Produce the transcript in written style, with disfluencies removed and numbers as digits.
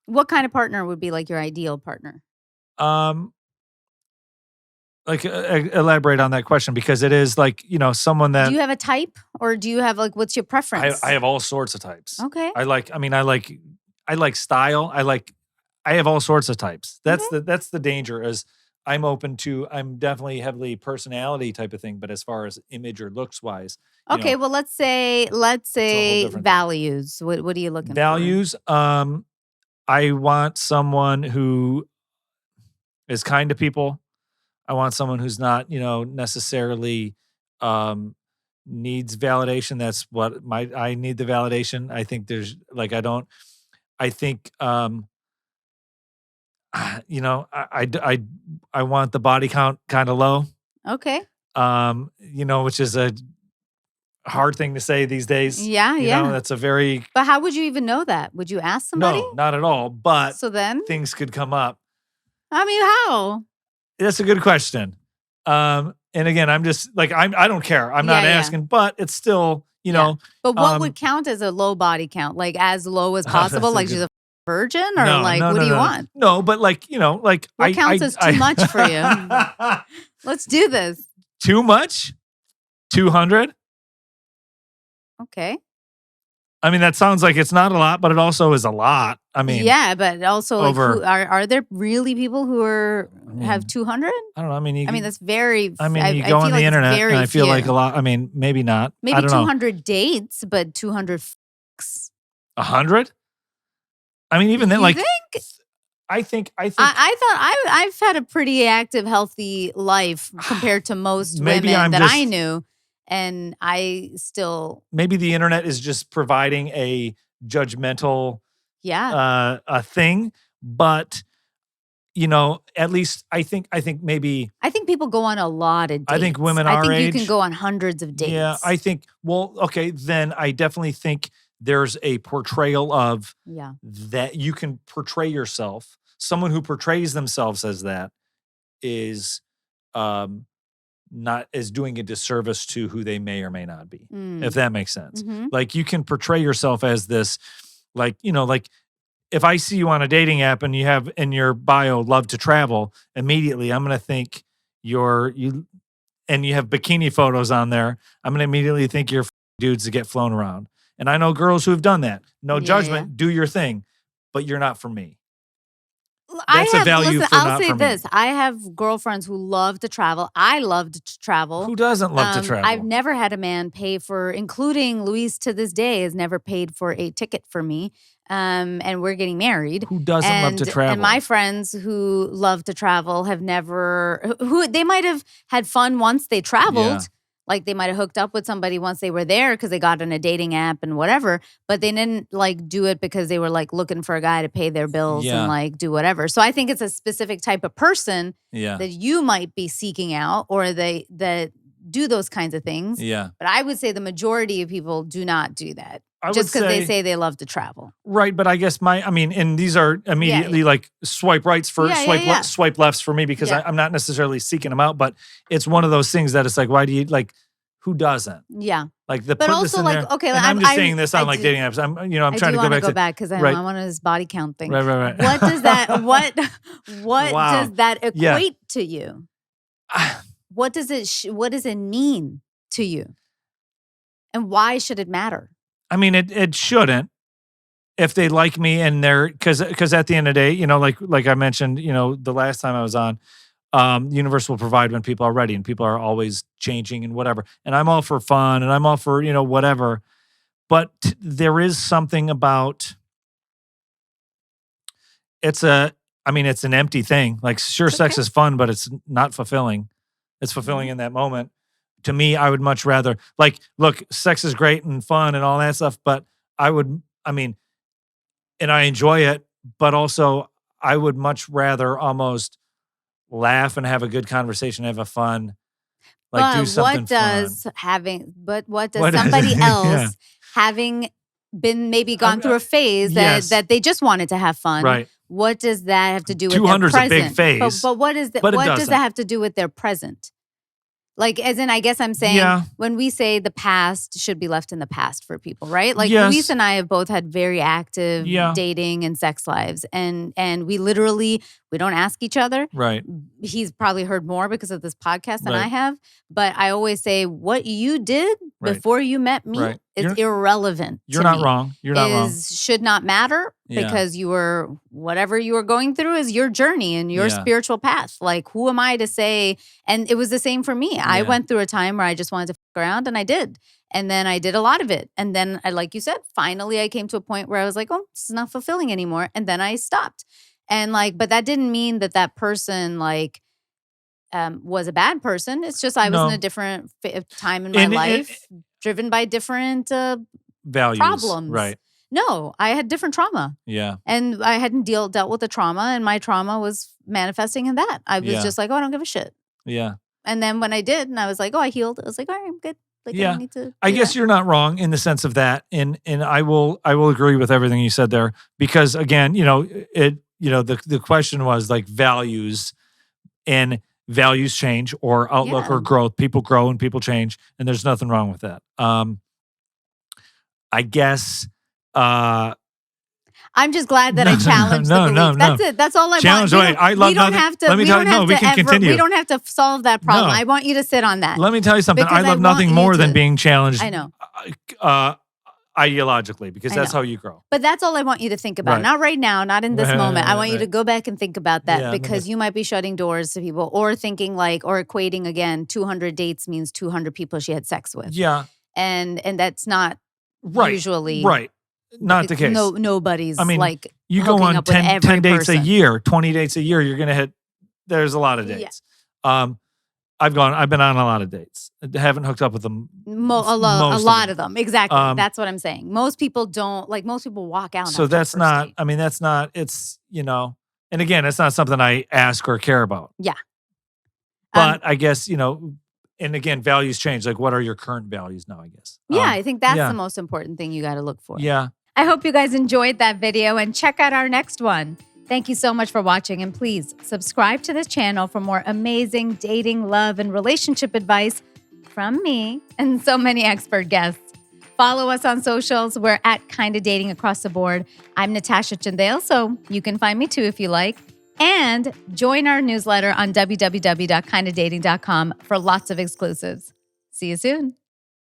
What kind of partner would be like your ideal partner? Um, elaborate on that question because it is like, someone that Do you have a type or do you have like, what's your preference? I have all sorts of types. Okay. I like style. I have all sorts of types. That's the danger is I'm definitely heavily personality type of thing, but as far as image or looks wise, Okay, well, let's say different thing. values. What are you looking for? Values, I want someone who is kind to people. I want someone who's not, necessarily needs validation. That's what I need the validation. I think there's like I think I want the body count kind of low. Okay. Which is a hard thing to say these days. Yeah. That's a very But how would you even know that? Would you ask somebody? No, not at all. But so then things could come up. I mean, how? That's a good question. And again, I'm just like I don't care. I'm not asking, but it's still, But what would count as a low body count? Like as low as possible? Like she's a virgin or what do you want? No, but like, what counts as too much for you? Let's do this. Too much? 200? Okay. I mean, that sounds like it's not a lot, but it also is a lot. I mean, yeah, but also like, are there really people who have 200? I don't know. I mean, that's very. I mean, you go on the internet, and I feel like a lot. I mean, maybe not. Maybe I don't 200 know. dates, but 200 fucks. 100? I mean, even then, you like, think? I think. I thought I've had a pretty active, healthy life compared to most women that I knew. And I still maybe the internet is just providing a judgmental a thing, but at least I think maybe I think people go on a lot of dates. I think women our age, you can go on hundreds of dates. Yeah, I think okay, then I definitely think there's a portrayal of that you can portray yourself. Someone who portrays themselves as that is not as doing a disservice to who they may or may not be, if that makes sense. Like you can portray yourself as this, like, like if I see you on a dating app and you have in your bio love to travel, immediately I'm going to think and you have bikini photos on there. I'm going to immediately think you're dudes that get flown around. And I know girls who have done that. No judgment, do your thing, but you're not for me. That's a value for I'll not say for this. me. I have girlfriends who love to travel. I love to travel. Who doesn't love to travel? I've never had a man pay for, including Luis to this day, has never paid for a ticket for me. And we're getting married. Who doesn't love to travel? And my friends who love to travel have never, they might have had fun once they traveled. Yeah. Like they might have hooked up with somebody once they were there because they got on a dating app and whatever, but they didn't like do it because they were like looking for a guy to pay their bills and like do whatever. So I think it's a specific type of person that you might be seeking out or that do those kinds of things. Yeah. But I would say the majority of people do not do that. Just because they say they love to travel. Right, but I guess and these are immediately like swipe rights for swipe lefts for me because I'm not necessarily seeking them out, but it's one of those things that it's like, why do you like, who doesn't? Yeah. Like but also like, there. Okay, and I'm just saying this on like dating apps. I'm trying to go back because I want this body count thing. Right. What does that, what does that equate to you? What does it mean to you? And why should it matter? I mean, it shouldn't if they like me and they're because at the end of the day, like I mentioned, the last time I was on, universe will provide when people are ready and people are always changing and whatever. And I'm all for fun and I'm all for, whatever. But there is something about it's an empty thing. Like sure, sex is fun, but it's not fulfilling. It's fulfilling in that moment. To me, I would much rather look, sex is great and fun and all that stuff, but and I enjoy it, but also I would much rather almost laugh and have a good conversation, have a fun, do something fun. What does somebody else having been maybe gone through a phase that they just wanted to have fun? Right. What does that have to do with their 200's present? a big phase. But what does that have to do with their present? Like, as in, I guess I'm saying when we say the past should be left in the past for people, right? Like Luis and I have both had very active dating and sex lives. And we literally, we don't ask each other. Right. He's probably heard more because of this podcast than I have. But I always say what you did before you met me is irrelevant. You're not wrong. You're not wrong. Should not matter because you were, whatever you were going through is your journey and your spiritual path. Like, who am I to say? And it was the same for me. I went through a time where I just wanted to fuck around, and I did. And then I did a lot of it. And then, like you said, finally I came to a point where I was like, oh, this is not fulfilling anymore. And then I stopped. And like, but that didn't mean that that person like was a bad person. It's just I was in a different time in my life, driven by different values, problems. Right. No, I had different trauma. Yeah. And I hadn't dealt with the trauma, and my trauma was manifesting in that. I was just like, oh, I don't give a shit. Yeah. And then when I did, and I was like, oh, I healed. I was like, all right, I'm good. Like, I don't need to. I guess you're not wrong in the sense of that, and I will agree with everything you said there, because again, the question was like values, and values change, or outlook or growth. People grow and people change, and there's nothing wrong with that. I guess. I'm just glad that I challenged the belief. That's it. That's all I want. I love nothing. We don't have to solve that problem. I want you to sit on that. Let me tell you something. I love nothing more than being challenged. I know. Ideologically, because that's how you grow. But that's all I want you to think about. Not right now, not in this moment. I want you to go back and think about that, because you might be shutting doors to people, or thinking like, or equating again, 200 dates means 200 people she had sex with. Yeah. And that's not usually not the case. Nobody's like, you go on 10 dates a year, 20 dates a year, you're going to hit, there's a lot of dates. Yeah. I've been on a lot of dates. I haven't hooked up with them. A lot of them. Exactly. That's what I'm saying. Most people don't, like, most people walk out. So that's not, it's, and again, it's not something I ask or care about. Yeah. But I guess, and again, values change. Like, what are your current values now, I guess? Yeah, I think that's the most important thing you got to look for. Yeah. I hope you guys enjoyed that video, and check out our next one. Thank you so much for watching, and please subscribe to this channel for more amazing dating, love, and relationship advice from me and so many expert guests. Follow us on socials. We're at Kinda Dating across the board. I'm Natasha Chandel, so you can find me too if you like. And join our newsletter on www.kindadating.com for lots of exclusives. See you soon.